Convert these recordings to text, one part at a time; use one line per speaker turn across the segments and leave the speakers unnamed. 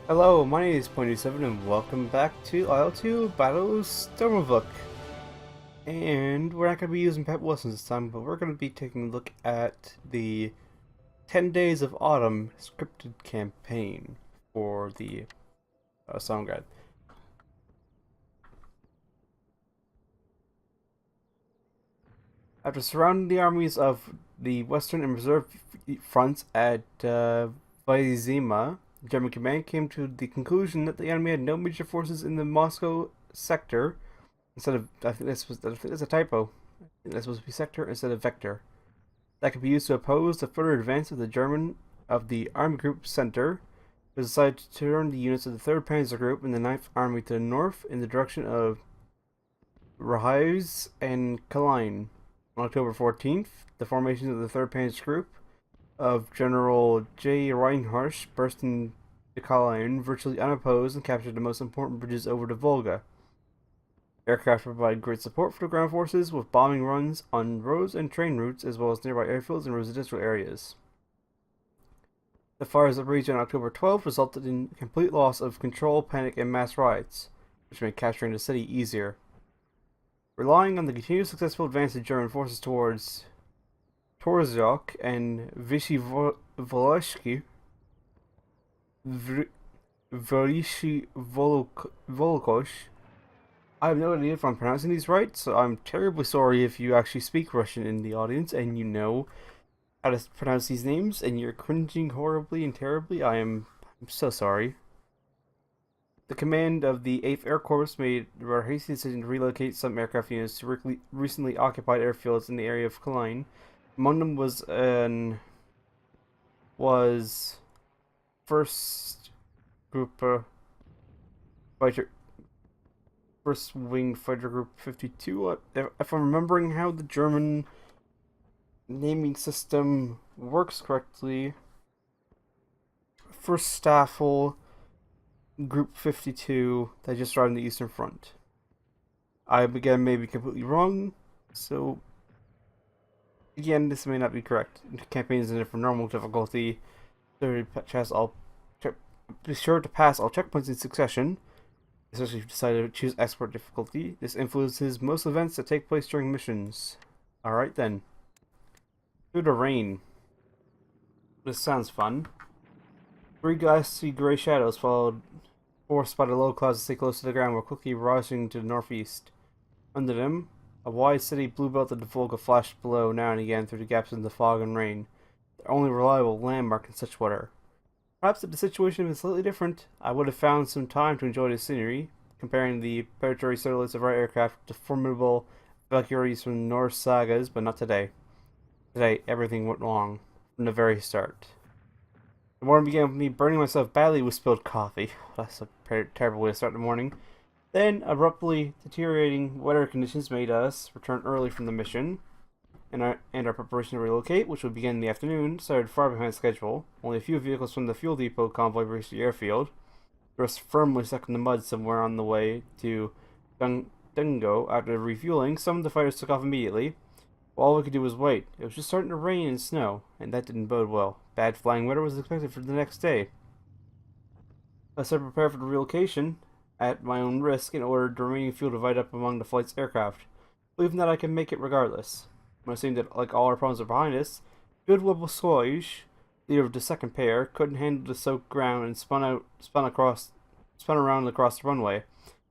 Hello, my name is Pointy7 and welcome back to IL2 Battles Stormavuk. And we're not going to be using Pet Wilsons this time, but we're going to be taking a look at the 10 Days of Autumn scripted campaign for the Stalingrad. After surrounding the armies of the Western and Reserve fronts at Vyazima, the German command came to the conclusion that the enemy had no major forces in the Moscow sector. Instead of, I think that's a typo. I think that's supposed to be sector instead of vector. That could be used to oppose the further advance of the Army Group Center. It was decided to turn the units of the 3rd Panzer Group and the 9th Army to the north in the direction of Rhaise and Kalin. On October 14th, the formation of the 3rd Panzer Group of General J. Reinhardt burst into Kalin virtually unopposed and captured the most important bridges over the Volga. Aircraft provide great support for the ground forces with bombing runs on roads and train routes as well as nearby airfields and residential areas. The fires that raged on October 12th resulted in complete loss of control, panic, and mass riots, which made capturing the city easier. Relying on the continued successful advance of German forces towards Torzhok and Vichy Volosky, Volokosh. I have no idea if I'm pronouncing these right, so I'm terribly sorry if you actually speak Russian in the audience and you know how to pronounce these names and you're cringing horribly and terribly. I'm so sorry. The command of the 8th Air Corps made a rather hasty decision to relocate some aircraft units to recently occupied airfields in the area of Kalin. Among them was first group fighter, first wing fighter group 52. If I'm remembering how the German naming system works correctly, first Staffel Group 52 that just arrived on the Eastern Front. I again may be completely wrong, so again this may not be correct. Campaigns in it for normal difficulty. Be sure to pass all checkpoints in succession, especially if you decide to choose expert difficulty. This influences most events that take place during missions. Alright then. Through the rain. This sounds fun. 3 glassy gray shadows forced by the low clouds to stay close to the ground, were quickly rising to the northeast. Under them, a wide city blue belt of the Volga flashed below now and again through the gaps in the fog and rain, the only reliable landmark in such weather. Perhaps if the situation had been slightly different, I would have found some time to enjoy the scenery, comparing the predatory satellites of our aircraft to formidable Valkyries from Norse sagas, but not today. Today, everything went wrong, from the very start. The morning began with me burning myself badly with spilled coffee. That's a terrible way to start the morning. Then, abruptly deteriorating weather conditions made us return early from the mission, and our preparation to relocate, which would begin in the afternoon, started far behind schedule. Only a few vehicles from the fuel depot convoy reached the airfield. The rest firmly stuck in the mud somewhere on the way to Dungo. After refueling, some of the fighters took off immediately. All we could do was wait. It was just starting to rain and snow, and that didn't bode well. Bad flying weather was expected for the next day. I started to prepare for the relocation, at my own risk, and ordered the remaining fuel divided up among the flight's aircraft, believing that I could make it regardless. When it seemed that, like all our problems are behind us, Goodwill Soige, leader of the second pair, couldn't handle the soaked ground and spun around across the runway,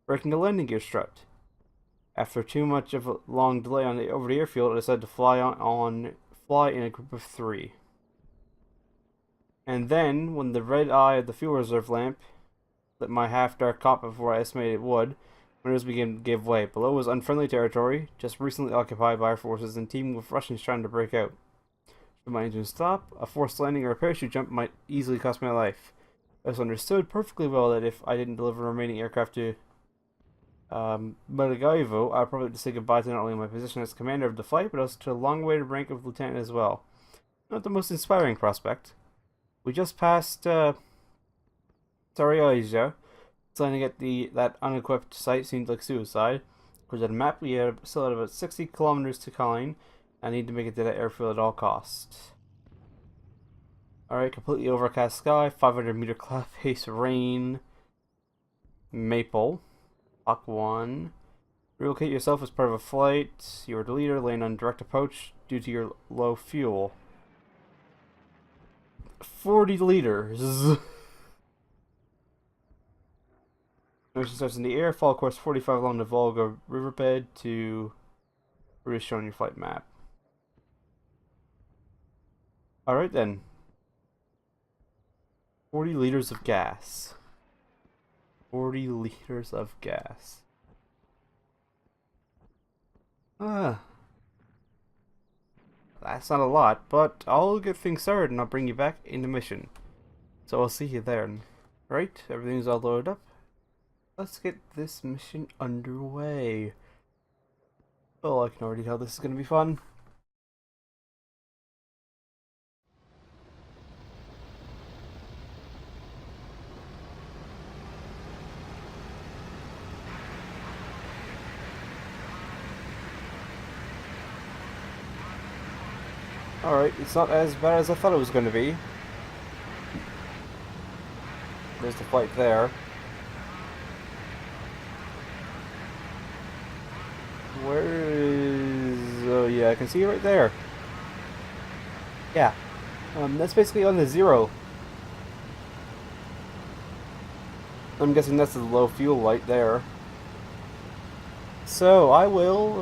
breaking the landing gear strut. After too much of a long delay over the airfield, I decided to fly in a group of 3. And then, when the red eye of the fuel reserve lamp lit my half-dark cockpit before I estimated it would, windows began to give way. Below was unfriendly territory, just recently occupied by our forces and teeming with Russians trying to break out. Should my engine stop, a forced landing or a parachute jump might easily cost my life. I also understood perfectly well that if I didn't deliver the remaining aircraft to Margaivo, I would probably have to say goodbye to not only my position as commander of the flight, but also to a long-awaited rank of lieutenant as well. Not the most inspiring prospect. We just passed Saryaja. Landing at that unequipped site seemed like suicide. According to the map, we still had about 60 kilometers to Kalin. I need to make it to that airfield at all costs. Alright, completely overcast sky, 500-meter cloud face, rain, maple, Hawk 1. Relocate yourself as part of a flight. You are the leader, land on direct approach due to your low fuel. 40 liters. Mission starts in the air, follow course 45 along the Volga riverbed to where is shown on your flight map. Alright then. 40 liters of gas. 40 liters of gas. That's not a lot, but I'll get things started and I'll bring you back in the mission. So I'll see you there. Right, everything's all loaded up. Let's get this mission underway. Oh, I can already tell this is going to be fun. Alright, it's not as bad as I thought it was going to be. There's the flight there. Where is... oh yeah, I can see it right there. Yeah. That's basically on the 0. I'm guessing that's the low fuel light there. So, I will,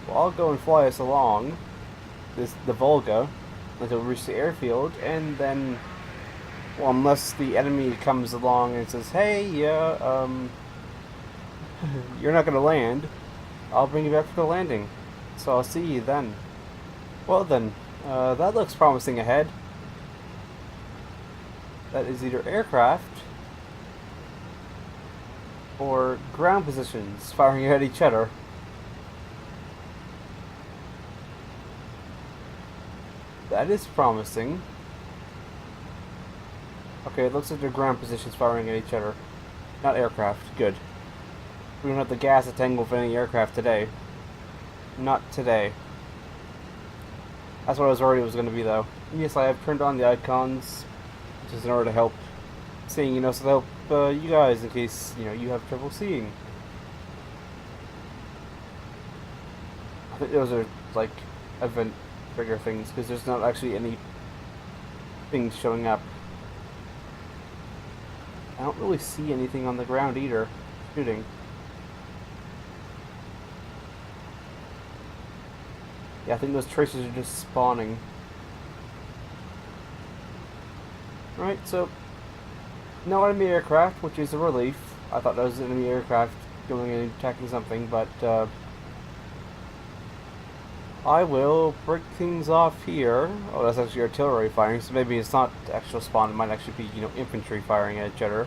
well, I'll go and fly us along the Volga until we reach the airfield, and then, well, unless the enemy comes along and says, hey, yeah, you're not gonna land, I'll bring you back for the landing. So I'll see you then. Well then, that looks promising ahead. That is either aircraft or ground positions firing at each other. That is promising. Okay, it looks like they're ground positions firing at each other. Not aircraft. Good. We don't have the gas to tangle with any aircraft today. Not today. That's what I was worried it was going to be, though. Yes, I have turned on the icons, just in order to help seeing, so to help you guys in case, you have trouble seeing. I think those are, like, event trigger things, because there's not actually any things showing up. I don't really see anything on the ground either, shooting. Yeah, I think those tracers are just spawning. Right, so no enemy aircraft, which is a relief. I thought that was an enemy aircraft going and attacking something, but I will break things off here. Oh, that's actually artillery firing, so maybe it's not actual spawn. It might actually be, infantry firing at each other.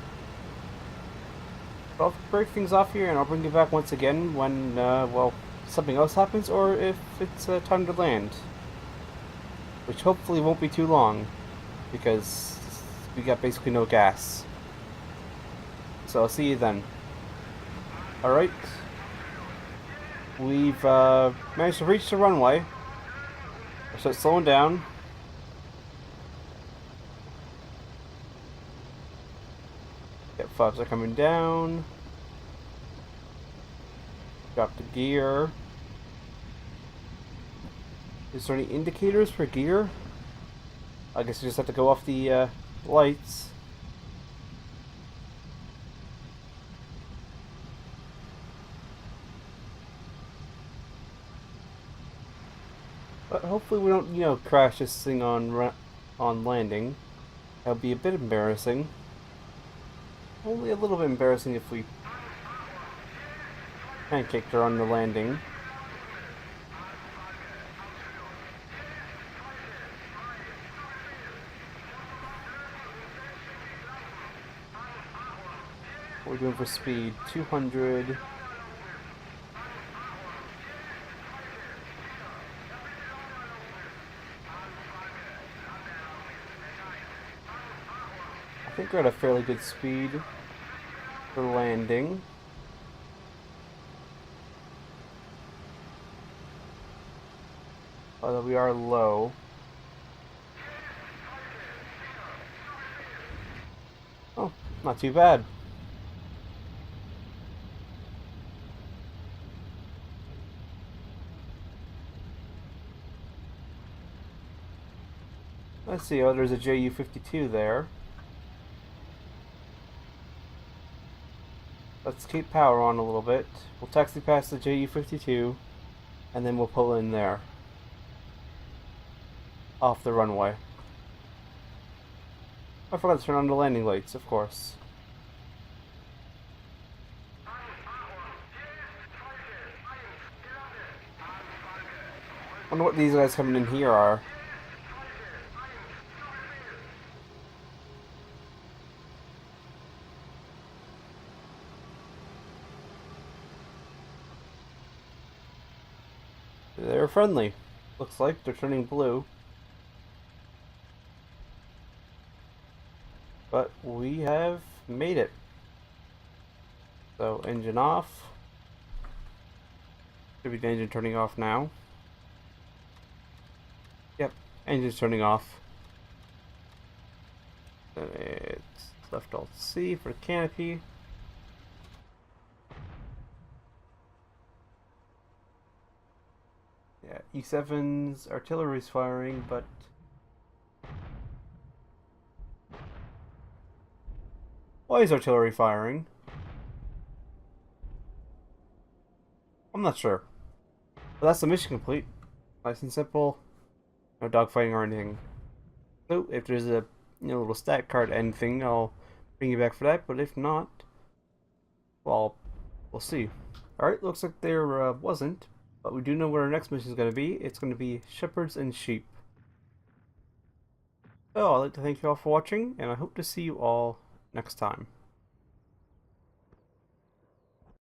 But I'll break things off here, and I'll bring you back once again when, well, something else happens, or if it's time to land. Which hopefully won't be too long, because we got basically no gas. So I'll see you then. Alright. We've managed to reach the runway. So it's slowing down. Yep, flaps are coming down. Drop the gear. Is there any indicators for gear? I guess you just have to go off the lights. But hopefully we don't, crash this thing on landing. That would be a bit embarrassing. Only a little bit embarrassing if we pancaked her on the landing. What are we doing for speed? 200. I think we're at a fairly good speed for landing. Although we are low. Not too bad. Let's see, oh, there's a JU-52 there. Let's keep power on a little bit. We'll taxi past the JU-52, and then we'll pull in there. Off the runway. I forgot to turn on the landing lights, of course. Wonder what these guys coming in here are. They're friendly. Looks like they're turning blue. But we have made it. So, engine off. Should be the engine turning off now. Yep, engine's turning off. It's left Alt C for canopy. Yeah, E7's artillery's firing, but why is artillery firing? I'm not sure. But that's the mission complete. Nice and simple. No dogfighting or anything. So if there's a little stat card end thing, I'll bring you back for that. But if not, well, we'll see. Alright, looks like there wasn't. But we do know where our next mission is going to be. It's going to be Shepherds and Sheep. So I'd like to thank you all for watching, and I hope to see you all next time.